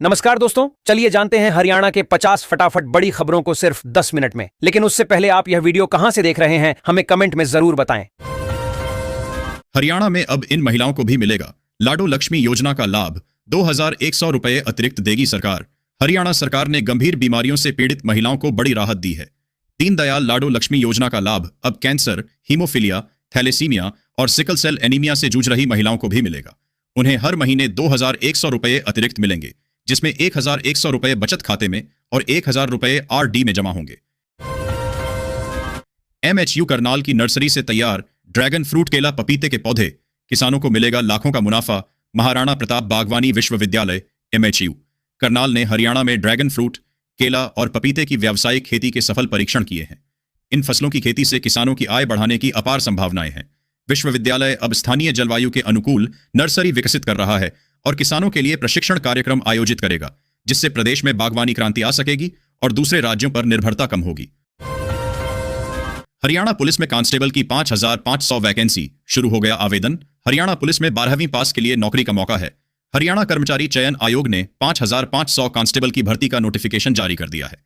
नमस्कार दोस्तों, चलिए जानते हैं हरियाणा के 50 फटाफट बड़ी खबरों को सिर्फ 10 मिनट में। लेकिन उससे पहले आप यह वीडियो कहां से देख रहे हैं, हमें कमेंट में जरूर बताएं। हरियाणा में अब इन महिलाओं को भी मिलेगा लाडो लक्ष्मी योजना का लाभ। 2100 रुपए अतिरिक्त देगी सरकार। हरियाणा सरकार ने गंभीर बीमारियों से पीड़ित महिलाओं को बड़ी राहत दी है। दीनदयाल लाडो लक्ष्मी योजना का लाभ अब कैंसर, हीमोफीलिया, थैलेसीमिया और सिकल सेल एनीमिया से जूझ रही महिलाओं को भी मिलेगा। उन्हें हर महीने 2100 रुपए अतिरिक्त मिलेंगे, जिसमें 1100 रुपए बचत खाते में और 1000 रुपए आरडी में जमा होंगे। एमएचयू करनाल की नर्सरी से तैयार ड्रैगन फ्रूट केला पपीते के पौधे, किसानों को मिलेगा लाखों का मुनाफा। महाराणा प्रताप बागवानी विश्वविद्यालय एमएचयू करनाल ने हरियाणा में ड्रैगन फ्रूट, केला और पपीते की व्यावसायिक खेती के सफल परीक्षण किए हैं। इन फसलों की खेती से किसानों की आय बढ़ाने की अपार संभावनाएं हैं। विश्वविद्यालय अब स्थानीय जलवायु के अनुकूल नर्सरी विकसित कर रहा है और किसानों के लिए प्रशिक्षण कार्यक्रम आयोजित करेगा, जिससे प्रदेश में बागवानी क्रांति आ सकेगी और दूसरे राज्यों पर निर्भरता कम होगी। हरियाणा पुलिस में कांस्टेबल की 5500 वैकेंसी, शुरू हो गया आवेदन। हरियाणा पुलिस में 12वीं पास के लिए नौकरी का मौका है। हरियाणा कर्मचारी चयन आयोग ने 5500 कांस्टेबल की भर्ती का नोटिफिकेशन जारी कर दिया है।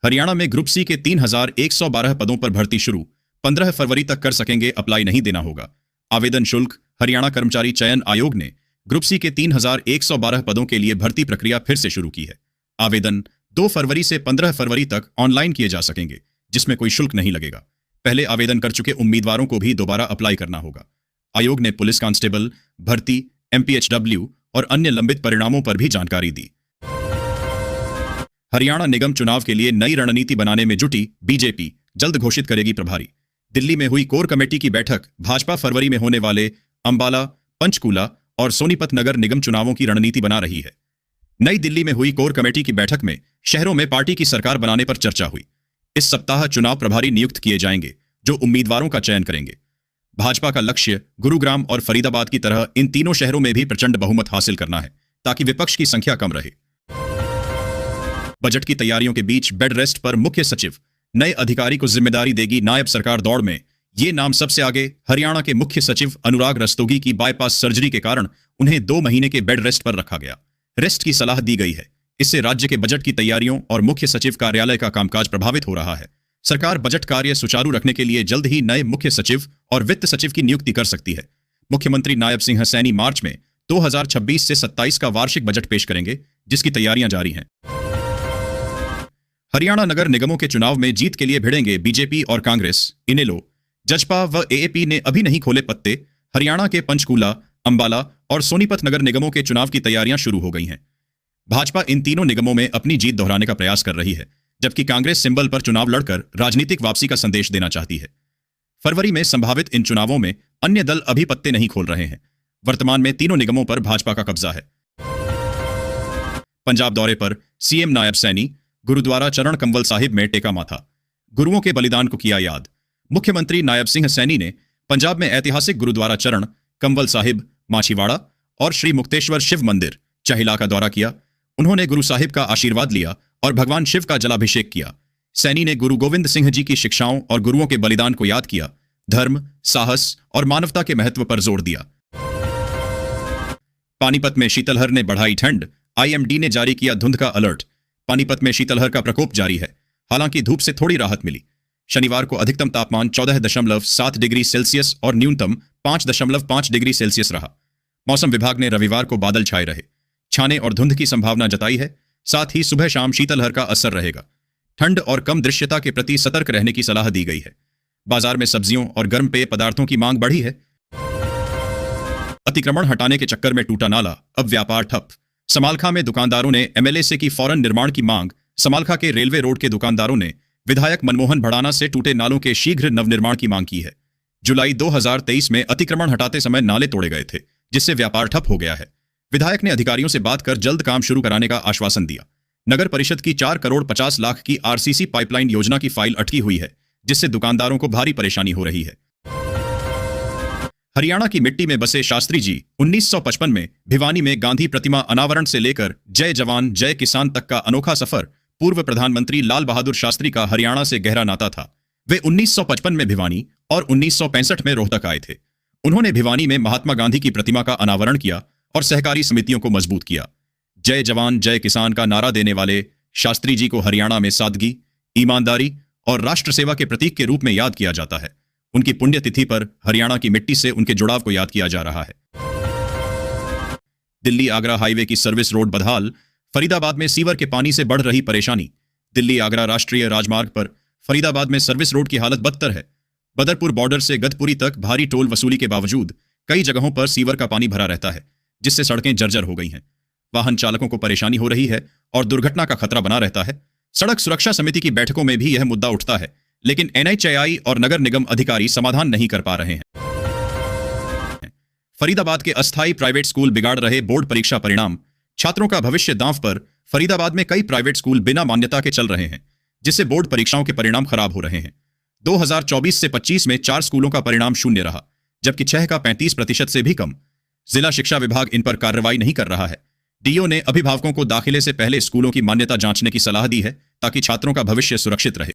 हरियाणा में ग्रुप सी के 3112 पदों पर भर्ती शुरू। 15 फरवरी तक कर सकेंगे अप्लाई, नहीं देना होगा आवेदन शुल्क। हरियाणा कर्मचारी चयन आयोग ने ग्रुप सी के 3112 पदों के लिए भर्ती प्रक्रिया फिर से शुरू की है। आवेदन 2 फरवरी से 15 फरवरी तक ऑनलाइन किए जा सकेंगे, जिसमें कोई शुल्क नहीं लगेगा। पहले आवेदन कर चुके उम्मीदवारों को भी दोबारा अप्लाई करना होगा। आयोग ने पुलिस कांस्टेबल भर्ती, एमपीएचडब्ल्यू और अन्य लंबित परिणामों पर भी जानकारी दी। हरियाणा निगम चुनाव के लिए नई रणनीति बनाने में जुटी बीजेपी, जल्द घोषित करेगी प्रभारी। दिल्ली में हुई कोर कमेटी की बैठक। भाजपा फरवरी में होने वाले अंबाला, पंचकूला और सोनीपत नगर निगम चुनावों की रणनीति बना रही है। नई दिल्ली में हुई कोर कमेटी की बैठक में शहरों में पार्टी की सरकार बनाने पर चर्चा हुई। इस सप्ताह चुनाव प्रभारी नियुक्त किए जाएंगे, जो उम्मीदवारों का चयन करेंगे। भाजपा का लक्ष्य गुरुग्राम और फरीदाबाद की तरह इन तीनों शहरों में भी प्रचंड बहुमत हासिल करना है, ताकि विपक्ष की संख्या कम रहे। बजट की तैयारियों के बीच बेड रेस्ट पर मुख्य सचिव, नए अधिकारी को जिम्मेदारी देगी नायब सरकार दौड़ में। ये नाम सबसे आगे। हरियाणा के मुख्य सचिव अनुराग रस्तोगी की बाईपास सर्जरी के कारण उन्हें 2 महीने के बेड रेस्ट पर रखा गया। रेस्ट की सलाह दी गई है। इससे राज्य के बजट की तैयारियों और मुख्य सचिव कार्यालय का कामकाज प्रभावित हो रहा है। सरकार बजट कार्य सुचारू रखने के लिए जल्द ही नए मुख्य सचिव और वित्त सचिव की नियुक्ति कर सकती है। मुख्यमंत्री नायब सिंह सैनी मार्च में 2026 से 27 का वार्षिक बजट पेश करेंगे, जिसकी तैयारियां जारी हैं। हरियाणा नगर निगमों के चुनाव में जीत के लिए भिड़ेंगे बीजेपी और कांग्रेस। इनेलो, जजपा व एएपी ने अभी नहीं खोले पत्ते। हरियाणा के पंचकूला, अंबाला और सोनीपत नगर निगमों के चुनाव की तैयारियां शुरू हो गई हैं। भाजपा इन तीनों निगमों में अपनी जीत दोहराने का प्रयास कर रही है, जबकि कांग्रेस सिंबल पर चुनाव लड़कर राजनीतिक वापसी का संदेश देना चाहती है। फरवरी में संभावित इन चुनावों में अन्य दल अभी पत्ते नहीं खोल रहे हैं। वर्तमान में तीनों निगमों पर भाजपा का कब्जा है। पंजाब दौरे पर सीएम नायब सैनी, गुरुद्वारा चरण कंवल साहिब में टेका माथा। गुरुओं के बलिदान को किया याद। मुख्यमंत्री नायब सिंह सैनी ने पंजाब में ऐतिहासिक गुरुद्वारा चरण कंवल साहिब, माछीवाड़ा और श्री मुक्तेश्वर शिव मंदिर चहिला का दौरा किया। उन्होंने गुरु साहिब का आशीर्वाद लिया और भगवान शिव का जलाभिषेक किया। सैनी ने गुरु गोविंद सिंह जी की शिक्षाओं और गुरुओं के बलिदान को याद किया। धर्म, साहस और मानवता के महत्व पर जोर दिया। पानीपत में शीतलहर ने बढ़ाई ठंड। आईएमडी ने जारी किया धुंध का अलर्ट। पानीपत में शीतलहर का प्रकोप जारी है। हालांकि धूप से थोड़ी राहत मिली। शनिवार को अधिकतम तापमान 14.7 डिग्री सेल्सियस और न्यूनतम 5.5 डिग्री सेल्सियस रहा। मौसम विभाग ने रविवार को बादल छाए रहे, छाने और धुंध की संभावना जताई है। साथ ही सुबह शाम शीतलहर का असर रहेगा। ठंड और कम दृश्यता के प्रति सतर्क रहने की सलाह दी गई है। बाजार में सब्जियों और गर्म पेय पदार्थों की मांग बढ़ी है। अतिक्रमण हटाने के चक्कर में टूटा नाला, अब व्यापार ठप। समालखा में दुकानदारों ने एमएलए से की फौरन निर्माण की मांग। समालखा के रेलवे रोड के दुकानदारों ने विधायक मनमोहन भड़ाना से टूटे नालों के शीघ्र नवनिर्माण की मांग की है। जुलाई 2023 में अतिक्रमण हटाते समय नाले तोड़े गए थे, जिससे व्यापार ठप हो गया है। विधायक ने अधिकारियों से बात कर जल्द काम शुरू कराने का आश्वासन दिया। नगर परिषद की 4 करोड़ 50 लाख की आरसीसी पाइपलाइन योजना की फाइल अटकी हुई है, जिससे दुकानदारों को भारी परेशानी हो रही है। हरियाणा की मिट्टी में बसे शास्त्री जी 1955 में भिवानी में गांधी प्रतिमा अनावरण से लेकर जय जवान जय किसान तक का अनोखा सफर। पूर्व प्रधानमंत्री लाल बहादुर शास्त्री का हरियाणा से गहरा नाता था। वे 1955 में भिवानी और 1965 में रोहतक आए थे। उन्होंने भिवानी में महात्मा गांधी की प्रतिमा का अनावरण किया और सहकारी समितियों को मजबूत किया। जय जवान जय किसान का नारा देने वाले शास्त्री जी को हरियाणा में सादगी, ईमानदारी और राष्ट्र सेवा के प्रतीक के रूप में याद किया जाता है। उनकी पुण्यतिथि पर हरियाणा की मिट्टी से उनके जुड़ाव को याद किया जा रहा है। दिल्ली आगरा हाईवे की सर्विस रोड बदहाल, फरीदाबाद में सीवर के पानी से बढ़ रही परेशानी। दिल्ली आगरा राष्ट्रीय राजमार्ग पर फरीदाबाद में सर्विस रोड की हालत बदतर है। बदरपुर बॉर्डर से गदपुरी तक भारी टोल वसूली के बावजूद कई जगहों पर सीवर का पानी भरा रहता है, जिससे सड़कें जर्जर हो गई हैं। वाहन चालकों को परेशानी हो रही है और दुर्घटना का खतरा बना रहता है। सड़क सुरक्षा समिति की बैठकों में भी यह मुद्दा उठता है, लेकिन NHAI और नगर निगम अधिकारी समाधान नहीं कर पा रहे हैं। फरीदाबाद के अस्थायी प्राइवेट स्कूल बिगाड़ रहे बोर्ड परीक्षा परिणाम। छात्रों का भविष्य दांव पर फरीदाबाद में कई प्राइवेट स्कूल बिना मान्यता के चल रहे हैं, जिससे बोर्ड परीक्षाओं के परिणाम खराब हो रहे हैं। 2024 से 25 में 4 स्कूलों का परिणाम शून्य रहा, जबकि 6 का 35% से भी कम। जिला शिक्षा विभाग इन पर कार्रवाई नहीं कर रहा है। डीओ ने अभिभावकों को दाखिले से पहले स्कूलों की मान्यता जांचने की सलाह दी है, ताकि छात्रों का भविष्य सुरक्षित रहे।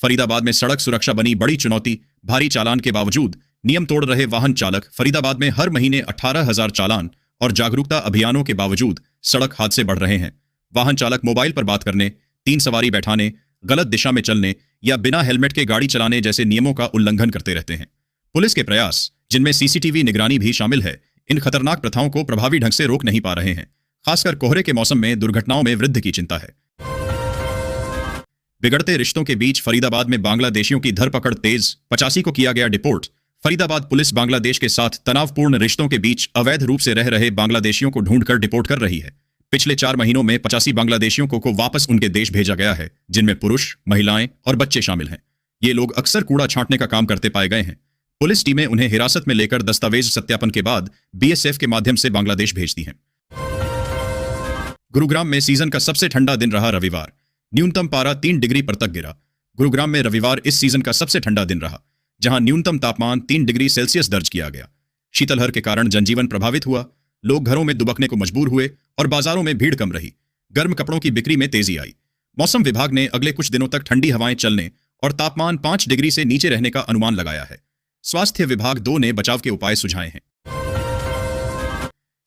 फरीदाबाद में सड़क सुरक्षा बनी बड़ी चुनौती। भारी चालान के बावजूद नियम तोड़ रहे वाहन चालक। फरीदाबाद में हर महीने 18,000 चालान और जागरूकता अभियानों के बावजूद सड़क हादसे बढ़ रहे हैं। वाहन चालक मोबाइल पर बात करने, 3 सवारी बैठाने, गलत दिशा में चलने या बिना हेलमेट के गाड़ी चलाने जैसे नियमों का उल्लंघन करते रहते हैं। पुलिस के प्रयास, जिनमें CCTV निगरानी भी शामिल है, इन खतरनाक प्रथाओं को प्रभावी ढंग से रोक नहीं पा रहे हैं। खासकर कोहरे के मौसम में दुर्घटनाओं में वृद्धि की चिंता है। बिगड़ते रिश्तों के बीच फरीदाबाद में बांग्लादेशियों की धरपकड़ तेज। 85 को किया गया डिपोर्ट। फरीदाबाद पुलिस बांग्लादेश के साथ तनावपूर्ण रिश्तों के बीच अवैध रूप से रह रहे बांग्लादेशियों को ढूंढकर डिपोर्ट कर रही है। पिछले 4 महीनों में 85 बांग्लादेशियों को वापस उनके देश भेजा गया है, जिनमें पुरुष, महिलाएं और बच्चे शामिल हैं। ये लोग अक्सर कूड़ा छांटने का काम करते पाए गए हैं। पुलिस टीमें उन्हें हिरासत में लेकर दस्तावेज सत्यापन के बाद BSF के माध्यम से बांग्लादेश भेजती हैं। गुरुग्राम में सीजन का सबसे ठंडा दिन रहा रविवार। न्यूनतम पारा 3 डिग्री पर तक गिरा। गुरुग्राम में रविवार इस सीजन का सबसे ठंडा दिन रहा, जहां न्यूनतम तापमान 3 डिग्री सेल्सियस दर्ज किया गया। शीतलहर के कारण जनजीवन प्रभावित हुआ। लोग घरों में दुबकने को मजबूर हुए और बाजारों में भीड़ कम रही। गर्म कपड़ों की बिक्री में तेजी आई। मौसम विभाग ने अगले कुछ दिनों तक ठंडी हवाएं चलने और तापमान 5 डिग्री से नीचे रहने का अनुमान लगाया है। स्वास्थ्य विभाग 2 ने बचाव के उपाय सुझाए हैं।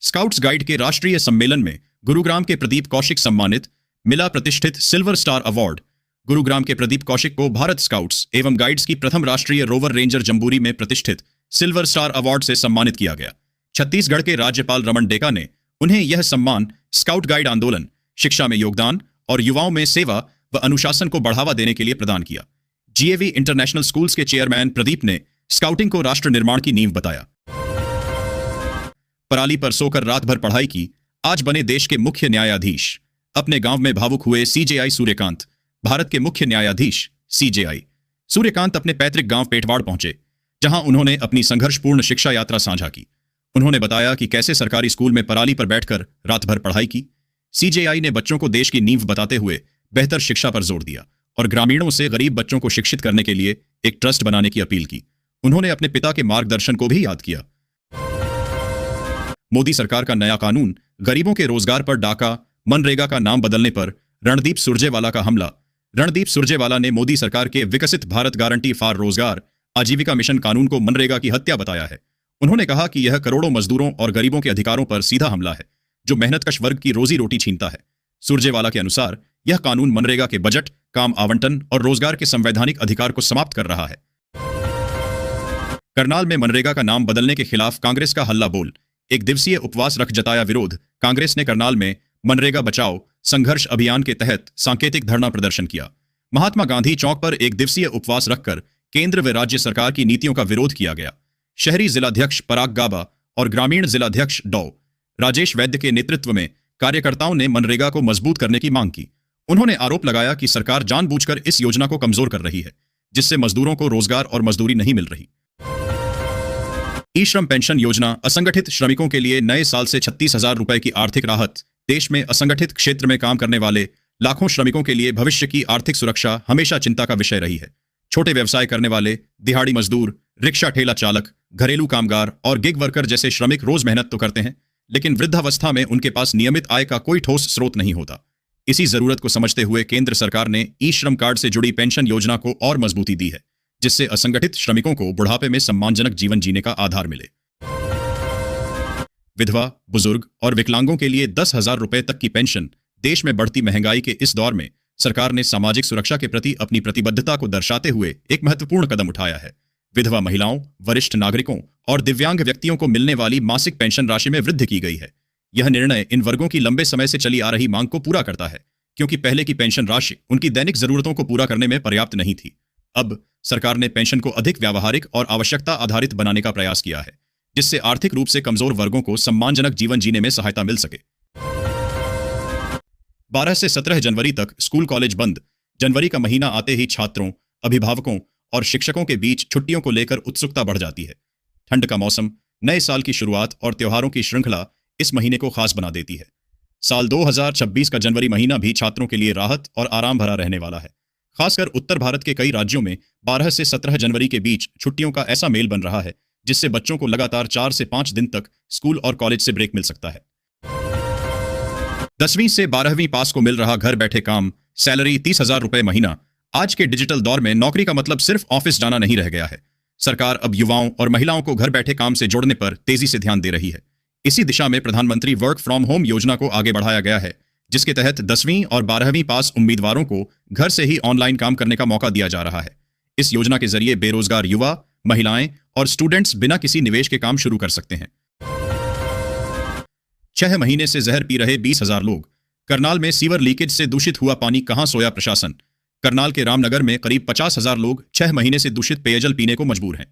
स्काउट्स गाइड के राष्ट्रीय सम्मेलन में गुरुग्राम के प्रदीप कौशिक सम्मानित। मिला प्रतिष्ठित सिल्वर स्टार अवार्ड। गुरुग्राम के प्रदीप कौशिक को भारत स्काउट्स एवं गाइड्स की प्रथम राष्ट्रीय रोवर रेंजर जम्बूरी में प्रतिष्ठित सिल्वर स्टार अवार्ड से सम्मानित किया गया। छत्तीसगढ़ के राज्यपाल रमन डेका ने उन्हें यह सम्मान स्काउट गाइड आंदोलन, शिक्षा में योगदान और युवाओं में सेवा व अनुशासन को बढ़ावा देने के लिए प्रदान किया। GAV इंटरनेशनल स्कूल्स के चेयरमैन प्रदीप ने स्काउटिंग को राष्ट्र निर्माण की नींव बताया। पराली पर सोकर रात भर पढ़ाई की, आज बने देश के मुख्य न्यायाधीश। अपने गांव में भावुक हुए CJI सूर्यकांत। भारत के मुख्य न्यायाधीश CJI सूर्यकांत अपने पैतृक गांव पेटवाड़ पहुंचे, जहां उन्होंने अपनी संघर्षपूर्ण शिक्षा यात्रा साझा की। उन्होंने बताया कि कैसे सरकारी स्कूल में पराली पर बैठकर रात भर पढ़ाई की। CJI ने बच्चों को देश की नींव बताते हुए बेहतर शिक्षा पर जोर दिया और ग्रामीणों से गरीब बच्चों को शिक्षित करने के लिए एक ट्रस्ट बनाने की अपील की। उन्होंने अपने पिता के मार्गदर्शन को भी याद किया। मोदी सरकार का नया कानून, गरीबों के रोजगार पर डाका, मनरेगा का नाम बदलने पर रणदीप सुरजेवाला का हमला। रणदीप सुरजेवाला ने मोदी सरकार के विकसित भारत गारंटी फॉर रोजगार आजीविका मिशन कानून को मनरेगा की हत्या बताया है। उन्होंने कहा कि यह करोड़ों मजदूरों और गरीबों के अधिकारों पर सीधा हमला है, जो मेहनतकश वर्ग की रोजी रोटी छीनता है। सुरजेवाला के अनुसार यह कानून मनरेगा के बजट, काम आवंटन और रोजगार के संवैधानिक अधिकार को समाप्त कर रहा है। करनाल में मनरेगा का नाम बदलने के खिलाफ कांग्रेस का हल्ला बोल। 1 दिवसीय उपवास रख जताया विरोध। कांग्रेस ने करनाल में मनरेगा बचाओ संघर्ष अभियान के तहत सांकेतिक धरना प्रदर्शन किया। महात्मा गांधी चौक पर 1 दिवसीय उपवास रखकर केंद्र व राज्य सरकार की नीतियों का विरोध किया गया। शहरी जिलाध्यक्ष पराग गाबा और ग्रामीण जिलाध्यक्ष डॉ राजेश वैद्य के नेतृत्व में कार्यकर्ताओं ने मनरेगा को मजबूत करने की मांग की। उन्होंने आरोप लगाया कि सरकार जानबूझकर इस योजना को कमजोर कर रही है, जिससे मजदूरों को रोजगार और मजदूरी नहीं मिल रही। ई-श्रम पेंशन योजना, असंगठित श्रमिकों के लिए नए साल से 36,000 रुपए की आर्थिक राहत। देश में असंगठित क्षेत्र में काम करने वाले लाखों श्रमिकों के लिए भविष्य की आर्थिक सुरक्षा हमेशा चिंता का विषय रही है। छोटे व्यवसाय करने वाले, दिहाड़ी मजदूर, रिक्शा ठेला चालक, घरेलू कामगार और गिग वर्कर जैसे श्रमिक रोज मेहनत तो करते हैं, लेकिन वृद्धावस्था में उनके पास नियमित आय का कोई ठोस स्रोत नहीं होता। इसी जरूरत को समझते हुए केंद्र सरकार ने ई-श्रम कार्ड से जुड़ी पेंशन योजना को और मजबूती दी है, जिससे असंगठित श्रमिकों को बुढ़ापे में सम्मानजनक जीवन जीने का आधार मिले। विधवा, बुजुर्ग और विकलांगों के लिए 10,000 रुपए तक की पेंशन। देश में बढ़ती महंगाई के इस दौर में सरकार ने सामाजिक सुरक्षा के प्रति अपनी प्रतिबद्धता को दर्शाते हुए एक महत्वपूर्ण कदम उठाया है। विधवा महिलाओं, वरिष्ठ नागरिकों और दिव्यांग व्यक्तियों को मिलने वाली मासिक पेंशन राशि में वृद्धि की गई है। यह निर्णय इन वर्गों की लंबे समय से चली आ रही मांग को पूरा करता है, क्योंकि पहले की पेंशन राशि उनकी दैनिक जरूरतों को पूरा करने में पर्याप्त नहीं थी। अब सरकार ने पेंशन को अधिक व्यावहारिक और आवश्यकता आधारित बनाने का प्रयास किया है, जिससे आर्थिक रूप से कमजोर वर्गों को सम्मानजनक जीवन जीने में सहायता मिल सके। 12 से 17 जनवरी तक स्कूल कॉलेज बंद। जनवरी का महीना आते ही छात्रों, अभिभावकों और शिक्षकों के बीच छुट्टियों को लेकर उत्सुकता बढ़ जाती है। ठंड का मौसम, नए साल की शुरुआत और त्योहारों की श्रृंखला इस महीने को खास बना देती है। साल 2026 का जनवरी महीना भी छात्रों के लिए राहत और आराम भरा रहने वाला है। खासकर उत्तर भारत के कई राज्यों में 12 से 17 जनवरी के बीच छुट्टियों का ऐसा मेल बन रहा है, जिससे बच्चों को लगातार 4 से 5 दिन तक स्कूल और कॉलेज से ब्रेक मिल सकता है। 10वीं से 12वीं पास को मिल रहा घर बैठे काम, सैलरी 30,000 रुपए महीना। आज के डिजिटल दौर में नौकरी का मतलब सिर्फ ऑफिस जाना नहीं रह गया है। सरकार अब युवाओं और महिलाओं को घर बैठे काम से जोड़ने पर तेजी से ध्यान दे रही है। इसी दिशा में प्रधानमंत्री वर्क फ्रॉम होम योजना को आगे बढ़ाया गया है, जिसके तहत 10वीं और 12वीं पास उम्मीदवारों को घर से ही ऑनलाइन काम करने का मौका दिया जा रहा है। इस योजना के जरिए बेरोजगार युवा, महिलाएं और स्टूडेंट्स बिना किसी निवेश के काम शुरू कर सकते हैं। 6 महीने से जहर पी रहे 20,000 लोग। करनाल में सीवर लीकेज से दूषित हुआ पानी, कहां सोया प्रशासन। करनाल के रामनगर में करीब 50,000 लोग 6 महीने से दूषित पेयजल पीने को मजबूर हैं।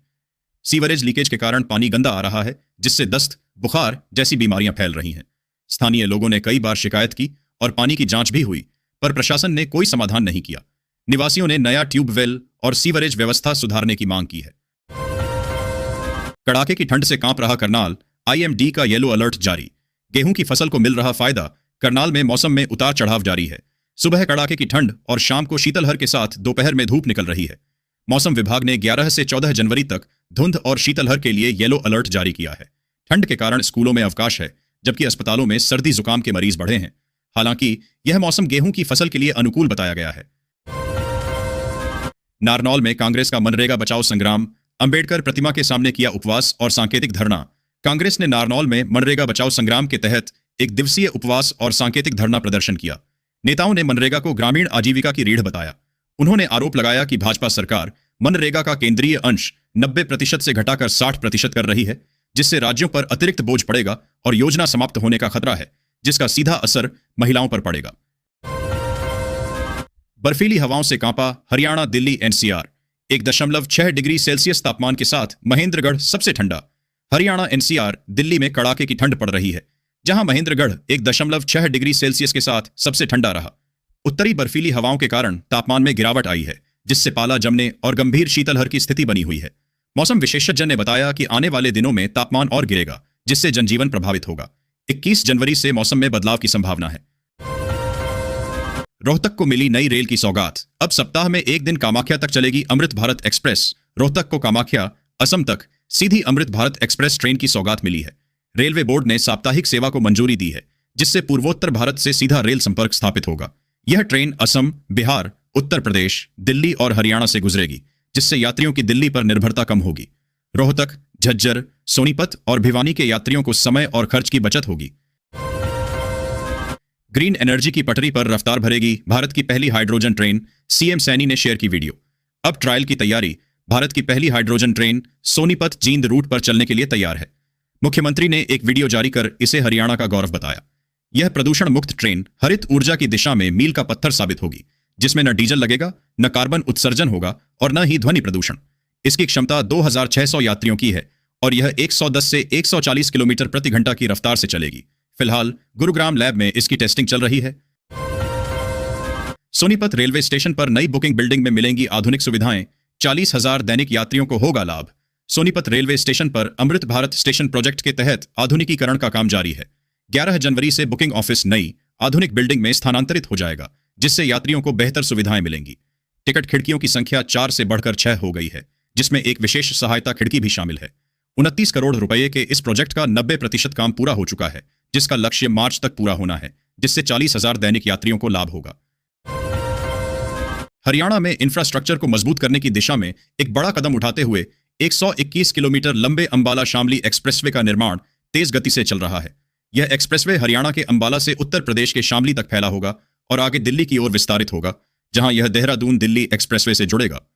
सीवरेज लीकेज के कारण पानी गंदा आ रहा है, जिससे दस्त, बुखार जैसी बीमारियां फैल रही हैं। स्थानीय लोगों ने कई बार शिकायत की और पानी की जांच भी हुई, पर प्रशासन ने कोई समाधान नहीं किया। निवासियों ने नया ट्यूबवेल और सीवरेज व्यवस्था सुधारने की मांग की है। कड़ाके की ठंड से कांप रहा करनाल, IMD का येलो अलर्ट जारी। गेहूं की फसल को मिल रहा फायदा। करनाल में मौसम में उतार चढ़ाव जारी है। सुबह कड़ाके की ठंड और शाम को शीतलहर के साथ दोपहर में धूप निकल रही है। मौसम विभाग ने 11 से 14 जनवरी तक धुंध और शीतलहर के लिए येलो अलर्ट जारी किया है। ठंड के कारण स्कूलों में अवकाश है, जबकि अस्पतालों में सर्दी जुकाम के मरीज बढ़े हैं। हालांकि यह मौसम गेहूं की फसल के लिए अनुकूल बताया गया है। नारनौल में कांग्रेस का मनरेगा बचाओ संग्राम। अंबेडकर प्रतिमा के सामने किया उपवास और सांकेतिक धरना। कांग्रेस ने नारनौल में मनरेगा बचाओ संग्राम के तहत एक दिवसीय उपवास और सांकेतिक धरना प्रदर्शन किया। नेताओं ने मनरेगा को ग्रामीण आजीविका की रीढ़ बताया। उन्होंने आरोप लगाया कि भाजपा सरकार मनरेगा का केंद्रीय अंश 90% से घटाकर 60% कर रही है, जिससे राज्यों पर अतिरिक्त बोझ पड़ेगा और योजना समाप्त होने का खतरा है, जिसका सीधा असर महिलाओं पर पड़ेगा। बर्फीली हवाओं से कांपा Haryana, Delhi, NCR। 1.6 degree Celsius तापमान के साथ महेंद्रगढ़ सबसे ठंडा। हरियाणा, NCR, दिल्ली में कड़ाके की ठंड पड़ रही है, जहां महेंद्रगढ़ 1.6 डिग्री सेल्सियस के साथ सबसे ठंडा रहा। उत्तरी बर्फीली हवाओं के कारण तापमान में गिरावट आई है, जिससे पाला जमने और गंभीर शीतलहर की स्थिति बनी हुई है। मौसम विशेषज्ञ ने बताया कि आने वाले दिनों में तापमान और गिरेगा, जिससे जनजीवन प्रभावित होगा। 21 जनवरी से मौसम में बदलाव की संभावना है। रोहतक को मिली नई रेल की सौगात। अब सप्ताह में एक दिन कामाख्या तक चलेगी अमृत भारत एक्सप्रेस। रोहतक को कामाख्या, असम तक सीधी अमृत भारत एक्सप्रेस ट्रेन की सौगात मिली है। रेलवे बोर्ड ने साप्ताहिक सेवा को मंजूरी दी है, जिससे पूर्वोत्तर भारत से सीधा रेल संपर्क स्थापित होगा। यह ट्रेन असम, बिहार, उत्तर प्रदेश, दिल्ली और हरियाणा से गुजरेगी, जिससे यात्रियों की दिल्ली पर निर्भरता कम होगी। रोहतक, झज्जर, सोनीपत और भिवानी के यात्रियों को समय और खर्च की बचत होगी। ग्रीन एनर्जी की पटरी पर रफ्तार भरेगी भारत की पहली हाइड्रोजन ट्रेन। CM सैनी ने शेयर की वीडियो। अब ट्रायल की तैयारी। भारत की पहली hydrogen train Sonipat Jind route पर चलने के लिए तैयार है। मुख्यमंत्री ने एक वीडियो जारी कर इसे हरियाणा का गौरव बताया। यह प्रदूषण मुक्त ट्रेन हरित ऊर्जा की दिशा में मील का पत्थर साबित होगी, जिसमें न डीजल लगेगा, न कार्बन उत्सर्जन होगा और न ही ध्वनि प्रदूषण। इसकी क्षमता 2600 यात्रियों की है और यह 110 से 140 किलोमीटर प्रति घंटा की रफ्तार से चलेगी। फिलहाल गुरुग्राम लैब में इसकी टेस्टिंग चल रही है। सोनीपत रेलवे स्टेशन पर नई बुकिंग बिल्डिंग में मिलेंगी आधुनिक सुविधाएं। 40,000 दैनिक यात्रियों को होगा लाभ। सोनीपत रेलवे स्टेशन पर अमृत भारत स्टेशन प्रोजेक्ट के तहत आधुनिकीकरण का काम जारी है। 11 जनवरी से बुकिंग ऑफिस नई आधुनिक बिल्डिंग में स्थानांतरित हो जाएगा, जिससे यात्रियों को बेहतर सुविधाएं मिलेंगी। टिकट खिड़कियों की संख्या 4 से बढ़कर 6 हो गई है, जिसमें एक विशेष सहायता खिड़की भी शामिल है। 29 करोड़ रुपए के इस प्रोजेक्ट का 90% काम पूरा हो चुका है, जिसका लक्ष्य मार्च तक पूरा होना है, जिससे 40,000 दैनिक यात्रियों को लाभ होगा। हरियाणा में इंफ्रास्ट्रक्चर को मजबूत करने की दिशा में एक बड़ा कदम उठाते हुए 121 किलोमीटर लंबे अंबाला शामली एक्सप्रेसवे का निर्माण तेज गति से चल रहा है। यह एक्सप्रेसवे हरियाणा के अंबाला से उत्तर प्रदेश के शामली तक फैला होगा और आगे दिल्ली की ओर विस्तारित होगा, जहां यह देहरादून दिल्ली एक्सप्रेसवे से जुड़ेगा।